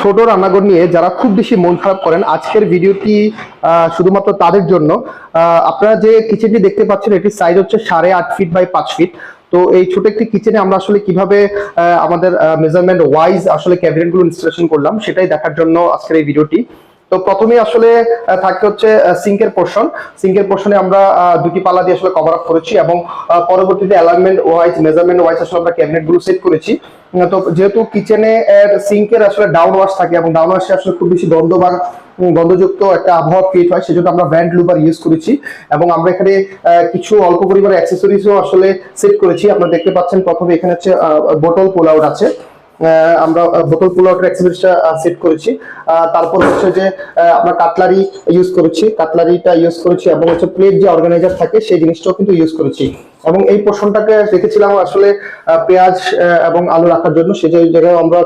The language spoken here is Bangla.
ছোট রান্নাঘর নিয়ে যারা খুব বেশি মন খারাপ করেন, আজকের ভিডিওটি শুধুমাত্র তাদের জন্য। আপনারা যে কিচেনটি দেখতে পাচ্ছেন, এটির সাইজ হচ্ছে 8.5 ফিট বাই 5 ফিট। তো এই ছোট একটি কিচেনে আমরা আসলে কিভাবে আমাদের মেজারমেন্ট ওয়াইজ আসলে ক্যাবিনেট গুলো ইনস্টলেশন করলাম, সেটাই দেখার জন্য আজকের এই ভিডিওটি। তো প্রথমেই আসলে থাকতে হচ্ছে সিঙ্কের পোর্শনে আমরা দুটি পাল্লা দিয়ে আসলে কভার আপ করেছি, এবং পরবর্তীতে অ্যালাইনমেন্ট ওয়াইজ মেজারমেন্ট ওয়াইজ আসলে আমরা ক্যাবিনেট গুলো সেট করেছি। তো যেহেতু কিচেনে সিঙ্কের আসলে ডাউন ওয়াশ থাকে, এবং ডাউন ওয়াশে আসলে খুব বেশি গন্ধযুক্ত একটা আবহাওয়া ক্রিয়েট হয়, সেজন্য আমরা ভ্যান্ট লুবার ইউজ করেছি। এবং আমরা এখানে কিছু অল্প পরিমাণে অ্যাক্সেসরিজও আসলে সেট করেছি। আপনারা দেখতে পাচ্ছেন প্রথমে এখানে হচ্ছে বোতল পুল আউট আছে, আমরা বোতল পুল আউটের অ্যাক্সেসরিজটা সেট করেছি। তারপর হচ্ছে যে আমরা কাটলারিটা ইউজ করেছি, এবং হচ্ছে প্লেট যে অর্গানাইজার থাকে সেই জিনিসটাও কিন্তু ইউজ করেছি। এবং এই পোর্শনটাকে রেখেছিলাম আসলে পেঁয়াজ এবং আলু রাখার জন্য, সেই জায়গায় আমরা